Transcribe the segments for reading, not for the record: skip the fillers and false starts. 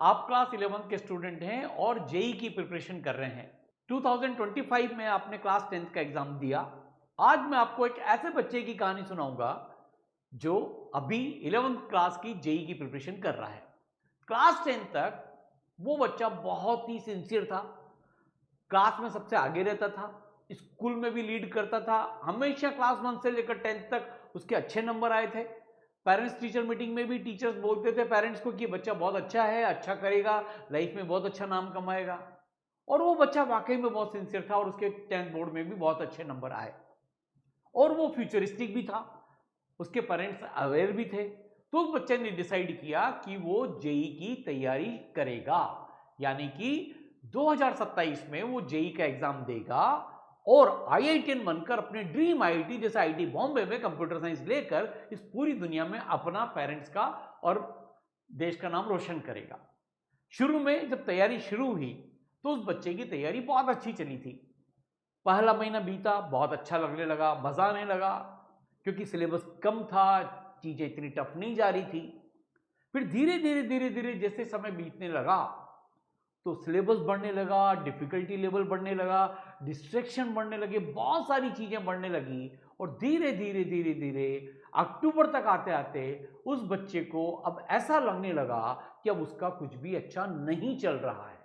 आप क्लास 11 के स्टूडेंट हैं और जेई की प्रिपरेशन कर रहे हैं। 2025 में आपने क्लास 10th का एग्जाम दिया। आज मैं आपको एक ऐसे बच्चे की कहानी सुनाऊंगा जो अभी 11th क्लास की जेई की प्रिपरेशन कर रहा है। क्लास 10 तक वो बच्चा बहुत ही सिंसियर था, क्लास में सबसे आगे रहता था, स्कूल में भी लीड करता था, हमेशा क्लास 1 से लेकर 10th तक उसके अच्छे नंबर आए थे। पेरेंट्स टीचर मीटिंग में भी टीचर्स बोलते थे पेरेंट्स को कि बच्चा बहुत अच्छा है, अच्छा करेगा, लाइफ में बहुत अच्छा नाम कमाएगा। और वो बच्चा वाकई में बहुत सिंसियर था और उसके 10th बोर्ड में भी बहुत अच्छे नंबर आए और वो फ्यूचरिस्टिक भी था, उसके पेरेंट्स अवेयर भी थे। तो उस बच्चे ने डिसाइड किया कि वो जेई की तैयारी करेगा, यानी कि 2027 में वो जेई का एग्जाम देगा और आईआईटीएन बनकर अपने ड्रीम आईआईटी जैसे आईआईटी बॉम्बे में कंप्यूटर साइंस लेकर इस पूरी दुनिया में अपना पेरेंट्स का और देश का नाम रोशन करेगा। शुरू में जब तैयारी शुरू हुई तो उस बच्चे की तैयारी बहुत अच्छी चली थी। पहला महीना बीता, बहुत अच्छा लगने लगा, मजा आने लगा, क्योंकि सिलेबस कम था, चीजें इतनी टफ नहीं जा रही थी। फिर धीरे धीरे धीरे धीरे जैसे समय बीतने लगा तो सिलेबस बढ़ने लगा, डिफिकल्टी लेवल बढ़ने लगा, डिस्ट्रैक्शन बढ़ने लगे, बहुत सारी चीजें बढ़ने लगी और धीरे धीरे धीरे धीरे अक्टूबर तक आते आते उस बच्चे को अब ऐसा लगने लगा कि अब उसका कुछ भी अच्छा नहीं चल रहा है।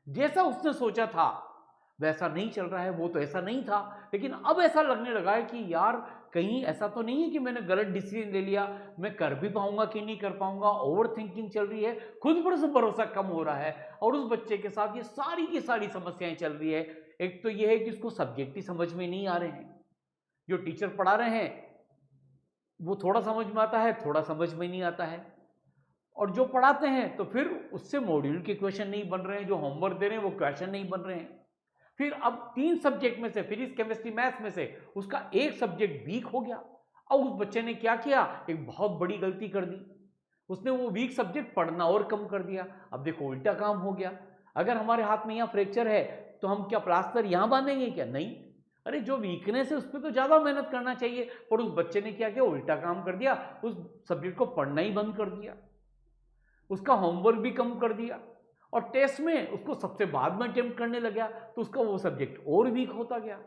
जैसा उसने सोचा था वैसा नहीं चल रहा है, वो तो ऐसा नहीं था, लेकिन अब ऐसा लगने लगा है कि यार कहीं ऐसा तो नहीं है कि मैंने गलत डिसीजन ले लिया, मैं कर भी पाऊंगा कि नहीं कर पाऊंगा, ओवर थिंकिंग चल रही है, खुद पर से भरोसा कम हो रहा है। और उस बच्चे के साथ ये सारी की सारी समस्याएं चल रही है। एक तो ये है कि उसको सब्जेक्ट ही समझ में नहीं आ रहे हैं, जो टीचर पढ़ा रहे हैं वो थोड़ा समझ में आता है, थोड़ा समझ में नहीं आता है, और जो पढ़ाते हैं तो फिर उससे मॉड्यूल के क्वेश्चन नहीं बन रहे हैं, जो होमवर्क दे रहे हैं वो क्वेश्चन नहीं बन रहे हैं। फिर अब 3 सब्जेक्ट में से फिजिक्स केमिस्ट्री मैथ्स में से उसका एक सब्जेक्ट वीक हो गया। अब उस बच्चे ने क्या किया, एक बहुत बड़ी गलती कर दी, उसने वो वीक सब्जेक्ट पढ़ना और कम कर दिया। अब देखो उल्टा काम हो गया। अगर हमारे हाथ में यहाँ फ्रैक्चर है तो हम क्या प्लास्टर यहाँ बांधेंगे क्या? नहीं, अरे जो वीकनेस है उस पर तो ज्यादा मेहनत करना चाहिए। पर उस बच्चे ने क्या किया, उल्टा काम कर दिया, उस सब्जेक्ट को पढ़ना ही बंद कर दिया, उसका होमवर्क भी कम कर दिया और टेस्ट में उसको सबसे बाद में अटेम्प्ट करने लगा तो उसका वो सब्जेक्ट और वीक होता गया।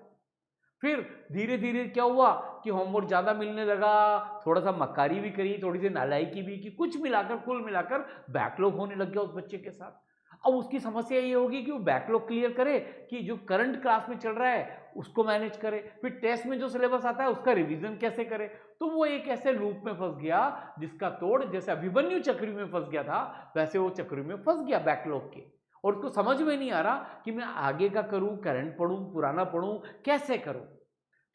फिर धीरे धीरे क्या हुआ कि होमवर्क ज्यादा मिलने लगा, थोड़ा सा मक्कारी भी करी, थोड़ी सी नालायकी भी की, कुछ मिलाकर कुल मिलाकर बैकलॉग होने लग गया उस बच्चे के साथ। अब उसकी समस्या ये होगी कि वो बैकलॉग क्लियर करे कि जो करंट क्लास में चल रहा है उसको मैनेज करे, फिर टेस्ट में जो सिलेबस आता है उसका रिवीजन कैसे करे। तो वो एक ऐसे लूप में फंस गया जिसका तोड़ जैसे अभिमन्यु चक्री में फंस गया था वैसे वो चक्री में फंस गया बैकलॉग के, और उसको समझ में नहीं आ रहा कि मैं आगे का करूं, करंट पढ़ूं, पुराना पढ़ूं, कैसे करूं।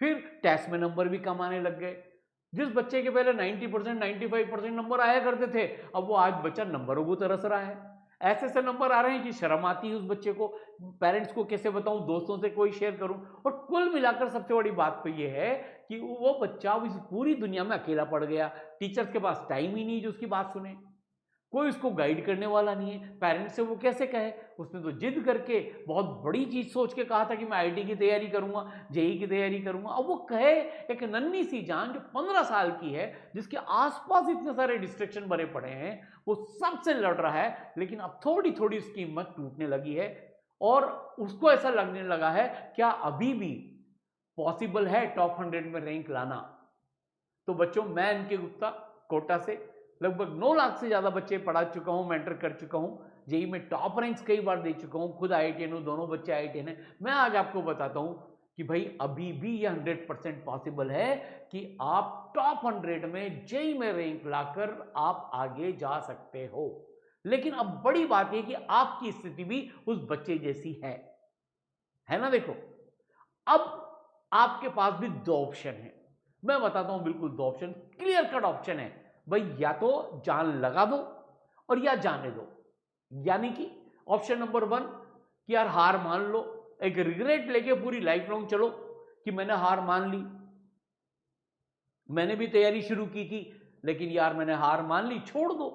फिर टेस्ट में नंबर भी कम आने लग गए। जिस बच्चे के पहले 90% 95% नंबर आया करते थे, अब वो आज बच्चा नंबरों को तरस रहा है। ऐसे ऐसे नंबर आ रहे हैं कि शर्म आती है उस बच्चे को, पेरेंट्स को कैसे बताऊं, दोस्तों से कोई शेयर करूं। और कुल मिलाकर सबसे बड़ी बात तो ये है कि वो बच्चा इस पूरी दुनिया में अकेला पड़ गया। टीचर्स के पास टाइम ही नहीं जो उसकी बात सुने, कोई उसको गाइड करने वाला नहीं है, पेरेंट्स से वो कैसे कहे। उसने तो जिद करके बहुत बड़ी चीज सोच के कहा था कि मैं आईआईटी की तैयारी करूंगा, जेई की तैयारी करूंगा। अब वो कहे एक नन्ही सी जान जो 15 साल की है, जिसके आसपास इतने सारे डिस्ट्रैक्शन भरे पड़े हैं, वो सबसे लड़ रहा है, लेकिन अब थोड़ी थोड़ी उसकी हिम्मत टूटने लगी है और उसको ऐसा लगने लगा है क्या अभी भी पॉसिबल है टॉप 100 में रैंक लाना। तो बच्चों, मैं इनके गुप्ता कोटा से लगभग 9 लाख से ज्यादा बच्चे पढ़ा चुका हूं, मेंटर कर चुका हूं, जेई में टॉप रैंक्स कई बार दे चुका हूं, खुद आईआईटीएन हूं, दोनों बच्चे आईआईटीएन हैं। मैं आज आपको बताता हूं कि भाई अभी भी यह 100% पॉसिबल है कि आप टॉप 100 में जेई में रैंक लाकर आप आगे जा सकते हो। लेकिन अब बड़ी बात यह कि आपकी स्थिति भी उस बच्चे जैसी है ना। देखो, अब आपके पास भी 2 ऑप्शन है, मैं बताता हूं, बिल्कुल 2 ऑप्शन, क्लियर कट ऑप्शन है भाई, या तो जान लगा दो और या जाने दो। यानी कि ऑप्शन नंबर 1 कि यार हार मान लो, एक रिग्रेट लेके पूरी लाइफ लॉन्ग चलो कि मैंने हार मान ली, मैंने भी तैयारी शुरू की थी लेकिन यार मैंने हार मान ली, छोड़ दो,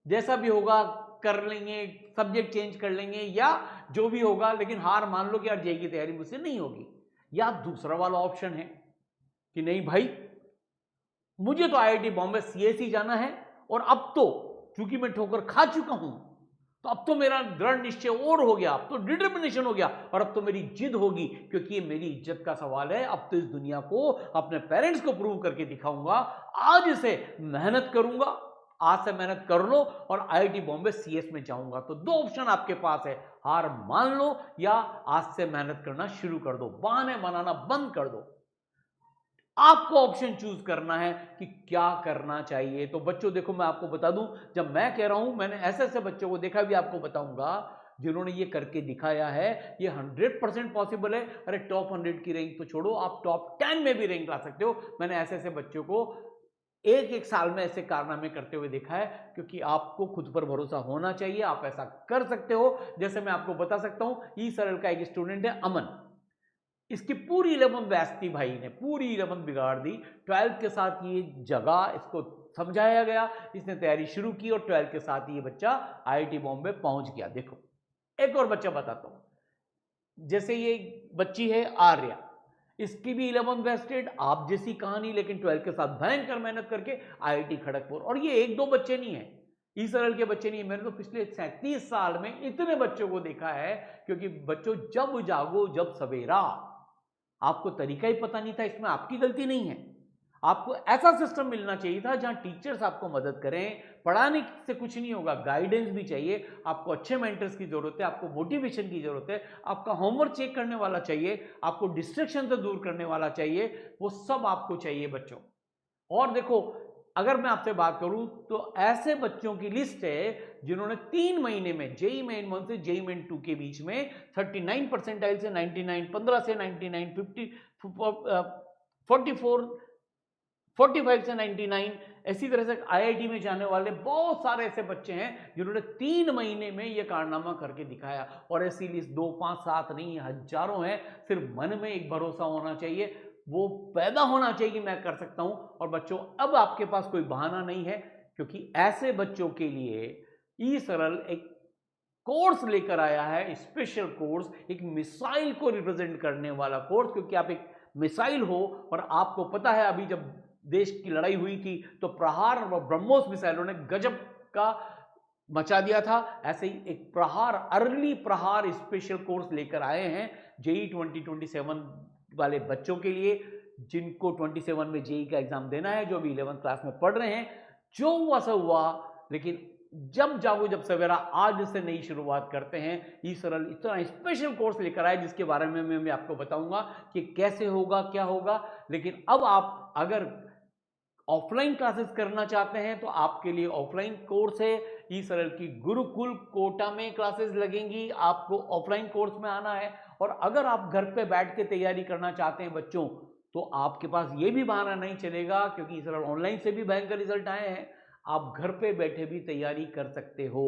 जैसा भी होगा कर लेंगे, सब्जेक्ट चेंज कर लेंगे या जो भी होगा, लेकिन हार मान लो कि यार जेई की तैयारी मुझसे नहीं होगी। या दूसरा वाला ऑप्शन है कि नहीं भाई, मुझे तो आईआईटी बॉम्बे सीएसई जाना है और अब तो क्योंकि मैं ठोकर खा चुका हूं, तो अब तो मेरा दृढ़ निश्चय और हो गया, अब तो डिटर्मिनेशन हो गया, और अब तो मेरी जिद होगी, क्योंकि ये मेरी इज्जत का सवाल है। अब तो इस दुनिया को, अपने पेरेंट्स को प्रूव करके दिखाऊंगा। आज से मेहनत करूंगा, आज से मेहनत कर लो और आईआईटी बॉम्बे सीएस में जाऊंगा। तो दो ऑप्शन आपके पास है, हार मान लो या आज से मेहनत करना शुरू कर दो, बहाने बनाना बंद कर दो। आपको ऑप्शन चूज करना है कि क्या करना चाहिए। तो बच्चों देखो, मैं आपको बता दूं, जब मैं कह रहा हूं, मैंने ऐसे ऐसे बच्चों को देखा, भी आपको बताऊंगा जिन्होंने ये करके दिखाया है। ये 100% पॉसिबल है। अरे टॉप 100 की रैंक तो छोड़ो, आप टॉप 10 में भी रैंक ला सकते हो। मैंने ऐसे ऐसे बच्चों को एक एक साल में ऐसे कारनामे करते हुए देखा है। क्योंकि आपको खुद पर भरोसा होना चाहिए, आप ऐसा कर सकते हो। जैसे मैं आपको बता सकता हूं, ई सरल का एक स्टूडेंट है अमन, इसकी पूरी 11th बैच थी, भाई ने पूरी 11th बिगाड़ दी। 12th के साथ ये जगह, इसको समझाया गया, इसने तैयारी शुरू की और 12th के साथ ये बच्चा आईआईटी बॉम्बे पहुंच गया। देखो एक और बच्चा बताता हूं, जैसे ये बच्ची है आर्या, इसकी भी 11th बैच स्टेट, आप जैसी कहानी, लेकिन 12th के साथ भयंकर मेहनत करके आईआईटी खड़गपुर। और ये एक दो बच्चे नहीं है, ई सरल के बच्चे नहीं है, मैंने तो पिछले 37 साल में इतने बच्चों को देखा है। क्योंकि बच्चों, जब जागो जब सवेरा, आपको तरीका ही पता नहीं था, इसमें आपकी गलती नहीं है। आपको ऐसा सिस्टम मिलना चाहिए था जहां टीचर्स आपको मदद करें। पढ़ाने से कुछ नहीं होगा, गाइडेंस भी चाहिए। आपको अच्छे मेंटर्स की जरूरत है, आपको मोटिवेशन की जरूरत है, आपका होमवर्क चेक करने वाला चाहिए, आपको डिस्ट्रैक्शन से दूर करने वाला चाहिए, वो सब आपको चाहिए बच्चों। और देखो, अगर मैं आपसे बात करूं तो ऐसे बच्चों की लिस्ट है जिन्होंने 3 महीने में जेई मेन 1 से जेई मेन 2 के बीच में 39 परसेंटाइल से 99, 15 से 99, 50, 44, 45 से 99, इसी तरह से आईआईटी में जाने वाले बहुत सारे ऐसे बच्चे हैं जिन्होंने 3 महीने में यह कारनामा करके दिखाया। और ऐसी लिस्ट 2, 5, 7 नहीं, हजारों हैं। सिर्फ मन में एक भरोसा होना चाहिए, वो पैदा होना चाहिए कि मैं कर सकता हूं। और बच्चों, अब आपके पास कोई बहाना नहीं है, क्योंकि ऐसे बच्चों के लिए ई सरल एक कोर्स लेकर आया है, स्पेशल कोर्स, एक मिसाइल को रिप्रेजेंट करने वाला कोर्स। क्योंकि आप एक मिसाइल हो, और आपको पता है अभी जब देश की लड़ाई हुई थी तो प्रहार और ब्रह्मोस मिसाइलों ने गजब का मचा दिया था। ऐसे ही एक प्रहार, अर्ली प्रहार स्पेशल कोर्स लेकर आए हैं जेई 2027 वाले बच्चों के लिए, जिनको 27 में जेई का एग्जाम देना है, जो अभी 11th क्लास में पढ़ रहे हैं। जो हुआ सो हुआ, लेकिन जब जागो जब सवेरा, आज से नई शुरुआत करते हैं। ई सरल इतना स्पेशल कोर्स लेकर आए जिसके बारे में मैं आपको बताऊंगा कि कैसे होगा, क्या होगा। लेकिन अब आप अगर ऑफलाइन क्लासेस करना चाहते हैं तो आपके लिए ऑफलाइन कोर्स है। ई सरल की गुरुकुल कोटा में क्लासेस लगेंगी, आपको ऑफलाइन कोर्स में आना है। और अगर आप घर पे बैठ के तैयारी करना चाहते हैं बच्चों, तो आपके पास ये भी बहाना नहीं चलेगा, क्योंकि ई सरल ऑनलाइन से भी भयंकर रिजल्ट आए हैं। आप घर पे बैठे भी तैयारी कर सकते हो।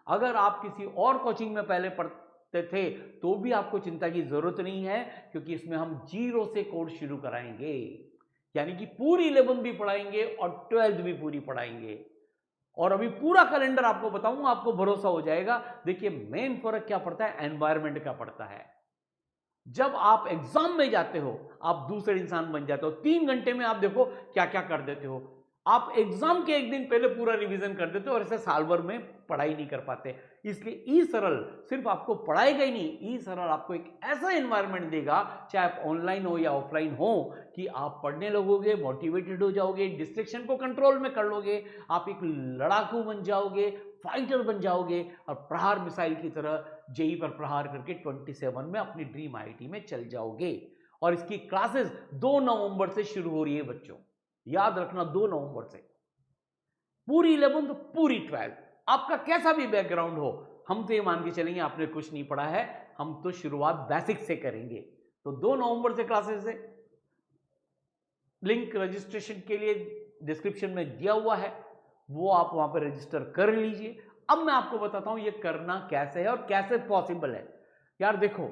अगर आप किसी और कोचिंग में पहले पढ़ते थे तो भी आपको चिंता की जरूरत नहीं है, क्योंकि इसमें हम 0 से कोर्स शुरू कराएंगे। यानी कि पूरी 11th भी पढ़ाएंगे और 12th भी पूरी पढ़ाएंगे। और अभी पूरा कैलेंडर आपको बताऊंगा, आपको भरोसा हो जाएगा। देखिए, मेन फर्क क्या पड़ता है, एनवायरनमेंट का पड़ता है। जब आप एग्जाम में जाते हो, आप दूसरे इंसान बन जाते हो। 3 घंटे में आप देखो क्या क्या कर देते हो। आप एग्जाम के एक दिन पहले पूरा रिवीजन कर देते हो, और ऐसे साल भर में पढ़ाई नहीं कर पाते। इसलिए ई सरल सिर्फ आपको पढ़ाएगा ही नहीं, ई सरल आपको एक ऐसा एनवायरनमेंट देगा, चाहे आप ऑनलाइन हो या ऑफलाइन हो, कि आप पढ़ने लगोगे, मोटिवेटेड हो जाओगे, डिस्ट्रैक्शन को कंट्रोल में कर लोगे, आप एक लड़ाकू बन जाओगे, फाइटर बन जाओगे, और प्रहार मिसाइल की तरह जेई पर प्रहार करके 27 में अपनी ड्रीम आईआईटी में चल जाओगे। और इसकी क्लासेस 2 नवंबर से शुरू हो रही है बच्चों, याद रखना, 2 नवंबर से। पूरी 11th, पूरी 12th, आपका कैसा भी बैकग्राउंड हो, हम तो ये मान के चलेंगे आपने कुछ नहीं पढ़ा है, हम तो शुरुआत बेसिक से करेंगे। तो 2 नवंबर से क्लासेस है। लिंक रजिस्ट्रेशन के लिए डिस्क्रिप्शन में दिया हुआ है, वो आप वहां पर रजिस्टर कर लीजिए। अब मैं आपको बताता हूं ये करना कैसे है और कैसे पॉसिबल है। यार देखो,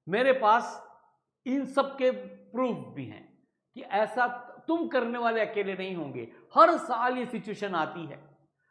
मेरे पास इन सब के प्रूफ भी हैं कि ऐसा तुम करने वाले अकेले नहीं होंगे। हर साल ये सिचुएशन आती है,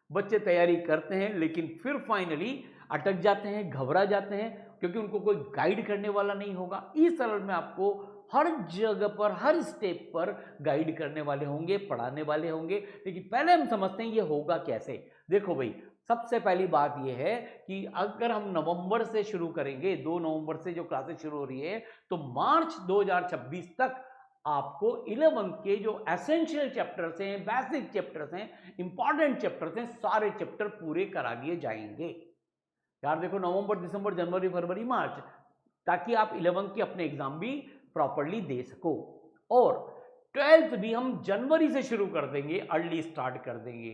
बच्चे तैयारी करते हैं लेकिन फिर फाइनली अटक जाते हैं, घबरा जाते हैं, क्योंकि उनको कोई गाइड करने वाला नहीं होगा। इस सरल में आपको हर जगह पर, हर स्टेप पर गाइड करने वाले होंगे, पढ़ाने वाले होंगे। लेकिन पहले हम समझते हैं ये होगा कैसे। देखो भाई, सबसे पहली बात ये है कि अगर हम नवंबर से शुरू करेंगे, 2 नवंबर से जो क्लासेस शुरू हो रही है, तो मार्च 2026 तक आपको 11th के जो एसेंशियल चैप्टर्स हैं, बेसिक चैप्टर्स हैं, इंपॉर्टेंट चैप्टर्स हैं, सारे चैप्टर पूरे करा दिए जाएंगे। यार देखो, नवंबर, दिसंबर, जनवरी, फरवरी, मार्च, ताकि आप 11th के अपने एग्जाम भी प्रॉपरली दे सको। और 12th भी हम जनवरी से शुरू कर देंगे, अर्ली स्टार्ट कर देंगे,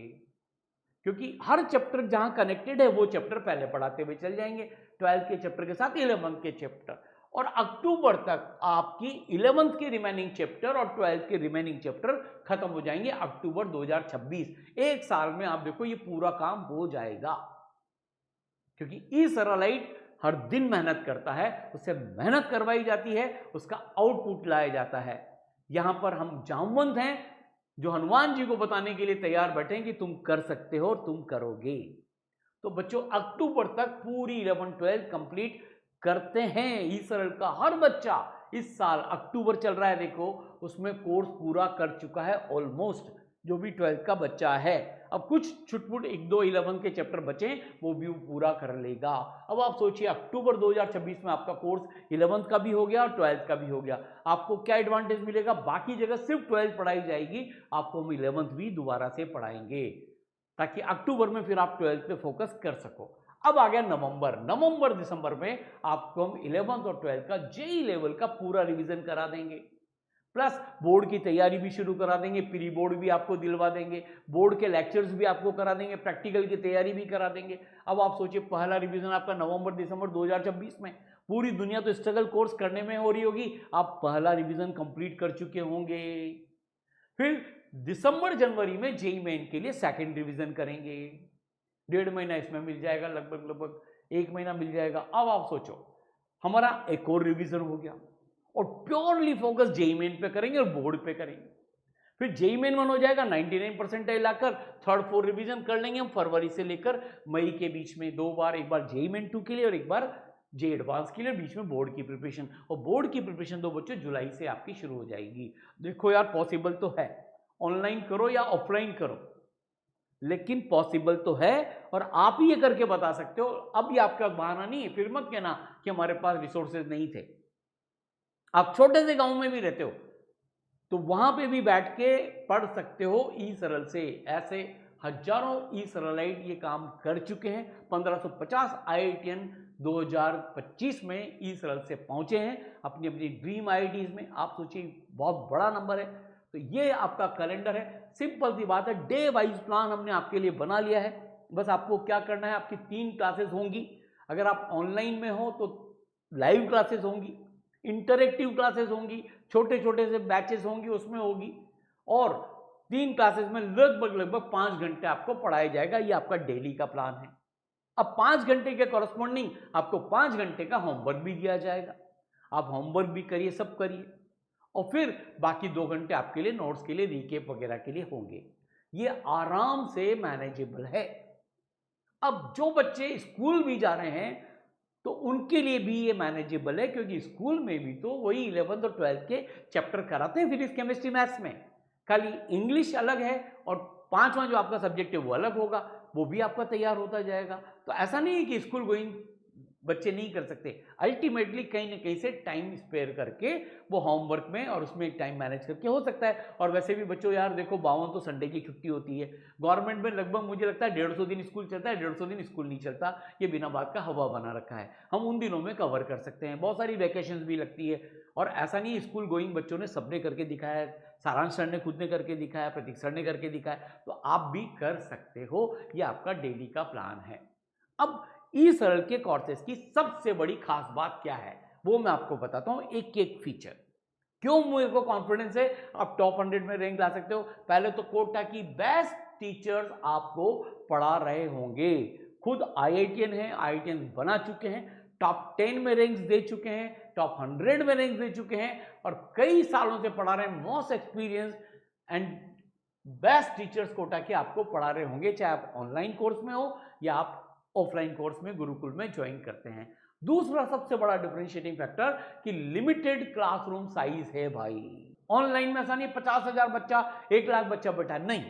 क्योंकि हर चैप्टर जहां कनेक्टेड है वो चैप्टर पहले पढ़ाते हुए चल जाएंगे, 12th के चैप्टर के साथ 11th के चैप्टर। और अक्टूबर तक आपकी 11th के रिमेनिंग चैप्टर और 12th के रिमेनिंग चैप्टर खत्म हो जाएंगे, अक्टूबर 2026। एक साल में आप देखो ये पूरा काम हो जाएगा, क्योंकि ई सरलाइट हर दिन मेहनत करता है, उससे मेहनत करवाई जाती है, उसका आउटपुट लाया जाता है। यहां पर हम जामवंत हैं जो हनुमान जी को बताने के लिए तैयार बैठे हैं कि तुम कर सकते हो और तुम करोगे। तो बच्चों, अक्टूबर तक पूरी 11-12 कंप्लीट करते हैं। ई सरल का हर बच्चा इस साल, अक्टूबर चल रहा है देखो, उसमें कोर्स पूरा कर चुका है ऑलमोस्ट, जो भी 12th का बच्चा है। अब कुछ छुटपुट 1-2 11 के चैप्टर बचे, वो भी पूरा कर लेगा। अब आप सोचिए, अक्टूबर 2026 में आपका कोर्स 11th का भी हो गया और 12th का भी हो गया। आपको क्या एडवांटेज मिलेगा? बाकी जगह सिर्फ 12th पढ़ाई जाएगी, आपको हम 11th भी दोबारा से पढ़ाएंगे, ताकि अक्टूबर में फिर आप 12th पे फोकस कर सको। अब आ गया नवंबर दिसंबर में आपको हम 11th और 12th का जेई लेवल का पूरा रिवीजन करा देंगे, प्लस बोर्ड की तैयारी भी शुरू करा देंगे, प्री बोर्ड भी आपको दिलवा देंगे, बोर्ड के लेक्चर्स भी आपको करा देंगे, प्रैक्टिकल की तैयारी भी करा देंगे। अब आप सोचिए, पहला रिवीजन आपका नवंबर दिसंबर 2026 में। पूरी दुनिया तो स्ट्रगल कोर्स करने में हो रही होगी, आप पहला रिवीजन कंप्लीट कर चुके होंगे। फिर दिसंबर जनवरी में जेई मेन के लिए सेकंड रिवीजन करेंगे, 1.5 महीना इसमें मिल जाएगा, लगभग 1 महीना मिल जाएगा। अब आप सोचो, हमारा एक और रिवीजन हो गया, और प्योरली फोकस जेई मेन पे करेंगे और बोर्ड पे करेंगे। फिर जेई मेन 1 हो जाएगा, 99 परसेंटाइल लाकर 3rd-4th रिवीजन कर लेंगे हम फरवरी से लेकर मई के बीच में 2 बार, एक बार जेई मेन 2 के लिए और एक बार जे एडवांस के लिए, बीच में बोर्ड की प्रिपरेशन। और बोर्ड की प्रिपरेशन तो बच्चों जुलाई से आपकी शुरू हो जाएगी। देखो यार, पॉसिबल तो है, ऑनलाइन करो या ऑफलाइन करो, लेकिन पॉसिबल तो है, और आप ही ये करके बता सकते हो। अब ये आपका बहाना नहीं है, फिर मत कहना कि हमारे पास रिसोर्सेज नहीं थे। आप छोटे से गांव में भी रहते हो तो वहां पे भी बैठ के पढ़ सकते हो ई सरल से। ऐसे हजारों ई सरलाइट ये काम कर चुके हैं। 1550 IITian 2025 में ई सरल से पहुंचे हैं अपनी अपनी ड्रीम IITs में। आप सोचिए, बहुत बड़ा नंबर है। तो ये आपका कैलेंडर है, सिंपल सी बात है, डे वाइज प्लान हमने आपके लिए बना लिया है। बस आपको क्या करना है, आपकी 3 क्लासेस होंगी। अगर आप ऑनलाइन में हो तो लाइव क्लासेस होंगी, इंटरेक्टिव क्लासेस होंगी, छोटे छोटे से बैचेस होंगी, उसमें होगी, और 3 क्लासेस में लगभग 5 घंटे आपको पढ़ाया जाएगा। ये आपका डेली का प्लान है। अब 5 घंटे के कॉरस्पॉन्डिंग आपको 5 घंटे का होमवर्क भी दिया जाएगा। आप होमवर्क भी करिए, सब करिए, और फिर बाकी 2 घंटे आपके लिए नोट्स के लिए, रिकेप वगैरह के लिए होंगे। ये आराम से मैनेजेबल है। अब जो बच्चे स्कूल भी जा रहे हैं तो उनके लिए भी ये मैनेजेबल है, क्योंकि स्कूल में भी तो वही 11th और 12th के चैप्टर कराते हैं फिजिक्स केमिस्ट्री मैथ्स में। खाली इंग्लिश अलग है और 5वां जो आपका सब्जेक्ट है वो अलग होगा, वो भी आपका तैयार होता जाएगा। तो ऐसा नहीं है कि स्कूल गोइंग बच्चे नहीं कर सकते। अल्टीमेटली कहीं ना कहीं से टाइम स्पेयर करके वो होमवर्क में और उसमें टाइम मैनेज करके हो सकता है। और वैसे भी बच्चों यार देखो, 52 तो संडे की छुट्टी होती है। गवर्नमेंट में लगभग मुझे लगता है 150 दिन स्कूल चलता है, 150 दिन स्कूल नहीं चलता। ये बिना बात का हवा बना रखा है, हम उन दिनों में कवर कर सकते हैं। बहुत सारी वैकेशन भी लगती है, और ऐसा नहीं स्कूल गोइंग बच्चों ने सबने करके दिखाया है। सारांश सर ने खुद ने करके दिखाया, प्रतीक सर ने करके दिखाया, तो आप भी कर सकते हो। ये आपका डेली का प्लान है। अब ई सरल के कोर्सेज की सबसे बड़ी खास बात क्या है वो मैं आपको बताता हूं, एक एक फीचर। क्यों मेरे को कॉन्फिडेंस है आप टॉप 100 में रैंक ला सकते हो? पहले तो कोटा की बेस्ट टीचर्स आपको पढ़ा रहे होंगे। खुद IITian है, IITian बना चुके हैं, टॉप 10 में रैंक्स दे चुके हैं, टॉप 100 में रैंक दे चुके हैं, और कई सालों से पढ़ा रहे हैं। Most experience and best teachers Kota के आपको पढ़ा रहे होंगे, चाहे आप ऑनलाइन कोर्स में हो या आप ऑफलाइन कोर्स में गुरुकुल में ज्वाइन करते हैं। दूसरा सबसे बड़ा डिफरेंशिएटिंग फैक्टर कि लिमिटेड क्लासरूम साइज है भाई। ऑनलाइन में ऐसा नहीं 50,000 बच्चा 1,00,000 बच्चा बैठा, नहीं,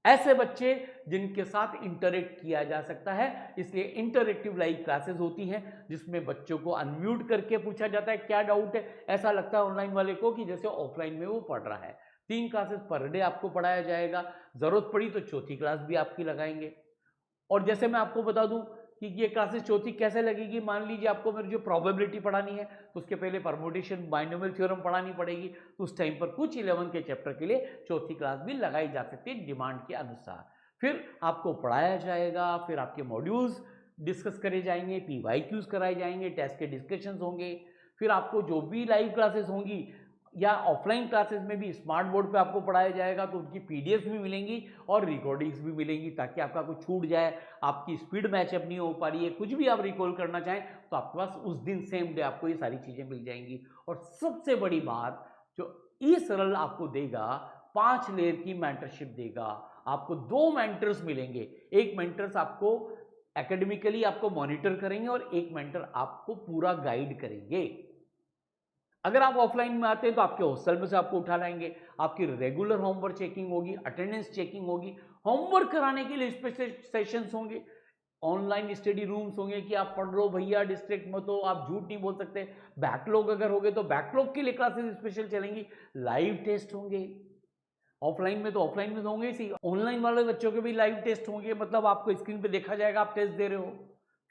ऐसे बच्चे जिनके साथ इंटरेक्ट किया जा सकता है, इसलिए इंटरेक्टिव लाइव क्लासेस होती हैं जिसमें बच्चों को अनम्यूट करके पूछा जाता है क्या डाउट है। ऐसा लगता है ऑनलाइन वाले को कि जैसे ऑफलाइन में वो पढ़ रहा है। 3 क्लासेस पर डे आपको पढ़ाया जाएगा, जरूरत पड़ी तो चौथी क्लास भी आपकी लगाएंगे। और जैसे मैं आपको बता दूं कि ये क्लासेस चौथी कैसे लगेगी, मान लीजिए आपको मेरी जो प्रोबेबिलिटी पढ़ानी है तो उसके पहले परमुटेशन बाइनोमियल थ्योरम पढ़ानी पड़ेगी, तो उस टाइम पर कुछ 11 के चैप्टर के लिए चौथी क्लास भी लगाई जा सकती है डिमांड के अनुसार। फिर आपको पढ़ाया जाएगा, फिर आपके मॉड्यूल्स डिस्कस करे जाएंगे, PYQs कराए जाएंगे, टेस्ट के डिस्कशंस होंगे। फिर आपको जो भी लाइव क्लासेस होंगी या ऑफलाइन क्लासेस में भी स्मार्ट बोर्ड पे आपको पढ़ाया जाएगा, तो उनकी PDF भी मिलेंगी और रिकॉर्डिंग्स भी मिलेंगी, ताकि आपका कुछ छूट जाए, आपकी स्पीड मैचअप नहीं हो पा रही है, कुछ भी आप रिकॉल करना चाहें तो आपके पास उस दिन सेम डे आपको ये सारी चीज़ें मिल जाएंगी। और सबसे बड़ी बात जो ई-सरल आपको देगा, 5 लेयर की मेंटरशिप देगा। आपको 2 मेंटर्स मिलेंगे, एक मेंटर्स आपको एकेडमिकली आपको मॉनिटर करेंगे और एक मेंटर आपको पूरा गाइड करेंगे। अगर आप ऑफलाइन में आते हैं तो आपके हॉस्टल में से आपको उठा लाएंगे, आपकी रेगुलर होमवर्क चेकिंग होगी, अटेंडेंस चेकिंग होगी, होमवर्क कराने के लिए स्पेशल सेशंस होंगे, ऑनलाइन स्टडी रूम्स होंगे कि आप पढ़ रहे हो भैया, डिस्ट्रैक्ट मत हो, आप झूठ नहीं बोल सकते। बैकलॉग अगर हो गए तो बैकलॉग के लिए क्लासेस स्पेशल चलेंगी, लाइव टेस्ट होंगे। ऑफलाइन में तो ऑफलाइन में तो होंगे ही, ऑनलाइन वाले बच्चों के भी लाइव टेस्ट होंगे, मतलब आपको स्क्रीन पे देखा जाएगा आप टेस्ट दे रहे हो।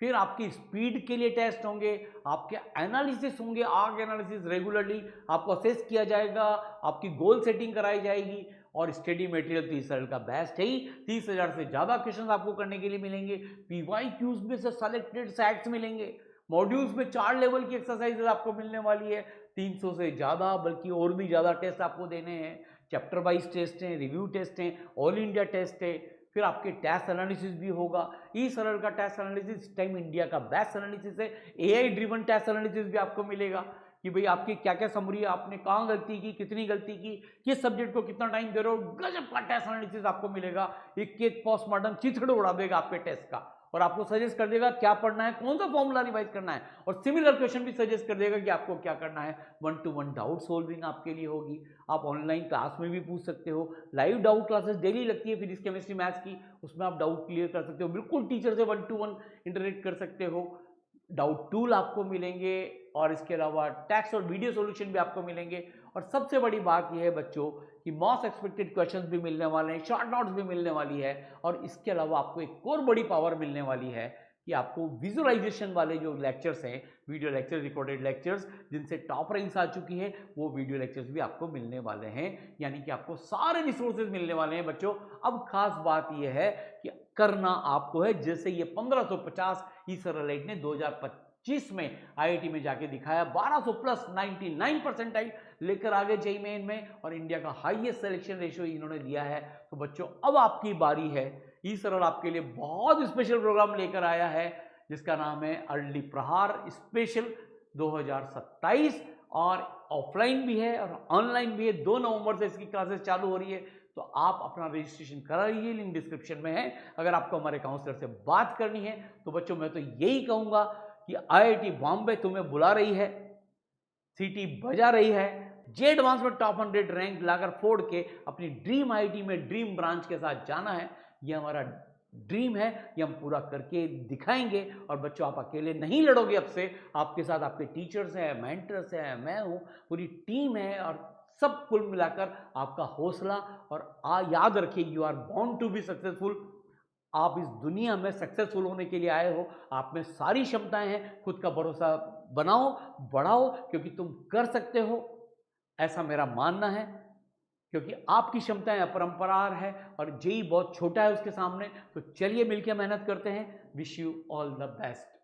फिर आपकी स्पीड के लिए टेस्ट होंगे, आपके एनालिसिस होंगे, आर्क एनालिसिस रेगुलरली आपको असेस किया जाएगा, आपकी गोल सेटिंग कराई जाएगी। और स्टडी मटेरियल तो ई-सरल का बेस्ट है ही, 30,000 से ज़्यादा क्वेश्चन आपको करने के लिए मिलेंगे, PYQs में से सेलेक्टेड सैट्स मिलेंगे, मॉड्यूल्स में 4 लेवल की एक्सरसाइजेज आपको मिलने वाली है, 300 से ज़्यादा बल्कि और भी ज़्यादा टेस्ट आपको देने हैं, चैप्टर वाइज टेस्ट हैं, रिव्यू टेस्ट हैं, ऑल इंडिया टेस्ट है। फिर आपके टेस्ट एनालिसिस भी होगा। ई-सरल का टेस्ट एनालिसिस इस टाइम इंडिया का बेस्ट एनालिसिस है, AI ड्रिवन टेस्ट एनालिसिस भी आपको मिलेगा कि भाई आपकी क्या क्या समरी है, आपने कहाँ गलती की, कितनी गलती की, किस सब्जेक्ट को कितना टाइम दे रहे हो, गजब का टेस्ट एनालिसिस आपको मिलेगा। एक पोस्टमार्टम चिथड़े उड़ा देगा आपके टेस्ट का और आपको सजेस्ट कर देगा क्या पढ़ना है, कौन सा फॉर्मूला रिवाइज करना है, और सिमिलर क्वेश्चन भी सजेस्ट कर देगा कि आपको क्या करना है। 1-to-1 डाउट सोल्विंग आपके लिए होगी, आप ऑनलाइन क्लास में भी पूछ सकते हो, लाइव डाउट क्लासेस डेली लगती है फिजिक्स केमिस्ट्री मैथ्स की, उसमें आप डाउट क्लियर कर सकते हो, बिल्कुल टीचर से 1-to-1 इंटरेक्ट कर सकते हो। डाउट टूल आपको मिलेंगे और इसके अलावा टेक्स्ट और वीडियो सॉल्यूशन भी आपको मिलेंगे। और सबसे बड़ी बात यह है बच्चों कि मोस्ट एक्सपेक्टेड क्वेश्चंस भी मिलने वाले हैं, शॉर्ट नोट्स भी मिलने वाली है, और इसके अलावा आपको एक और बड़ी पावर मिलने वाली है कि आपको विजुअलाइजेशन वाले जो लेक्चर्स हैं, वीडियो लेक्चर, रिकॉर्डेड लेक्चर्स जिनसे टॉप रैंक्स आ चुकी है, वो वीडियो लेक्चर्स भी आपको मिलने वाले हैं, यानी कि आपको सारे रिसोर्सेज मिलने वाले हैं बच्चों। अब खास बात यह है कि करना आपको है, जैसे ये 1550 ई-सरल ने 2025 में IIT में जाके दिखाया, 1200 प्लस 99 परसेंटाइल लेकर आगे जेईई मेन में, और इंडिया का हाईएस्ट सिलेक्शन रेशियो इन्होंने दिया है। तो बच्चों अब आपकी बारी है, ई-सरल आपके लिए बहुत स्पेशल प्रोग्राम लेकर आया है जिसका नाम है अर्ली प्रहार स्पेशल 2027, और ऑफलाइन भी है और ऑनलाइन भी है। 2 नवंबर से इसकी क्लासेस चालू हो रही है, तो आप अपना रजिस्ट्रेशन करा लीजिए, लिंक डिस्क्रिप्शन में है। अगर आपको हमारे काउंसलर से बात करनी है तो बच्चों मैं तो यही कहूँगा कि IIT बॉम्बे तुम्हें बुला रही है, सीटी बजा रही है, जे एडवांस में टॉप 100 रैंक लाकर फोड़ के अपनी ड्रीम IIT में ड्रीम ब्रांच के साथ जाना है। ये हमारा ड्रीम है, ये हम पूरा करके दिखाएंगे। और बच्चों आप अकेले नहीं लड़ोगे, अब से आपके साथ आपके टीचर्स हैं, मेंटर्स हैं, मैं हूँ, पूरी टीम है, और सब कुल मिलाकर आपका हौसला। और याद रखिए, you are born to be successful. आप इस दुनिया में सक्सेसफुल होने के लिए आए हो, आप में सारी क्षमताएं हैं, खुद का भरोसा बनाओ, बढ़ाओ, क्योंकि तुम कर सकते हो, ऐसा मेरा मानना है, क्योंकि आपकी क्षमताएं अपरंपरार है और जेईई बहुत छोटा है उसके सामने। तो चलिए मिलकर मेहनत करते हैं। Wish you all the best.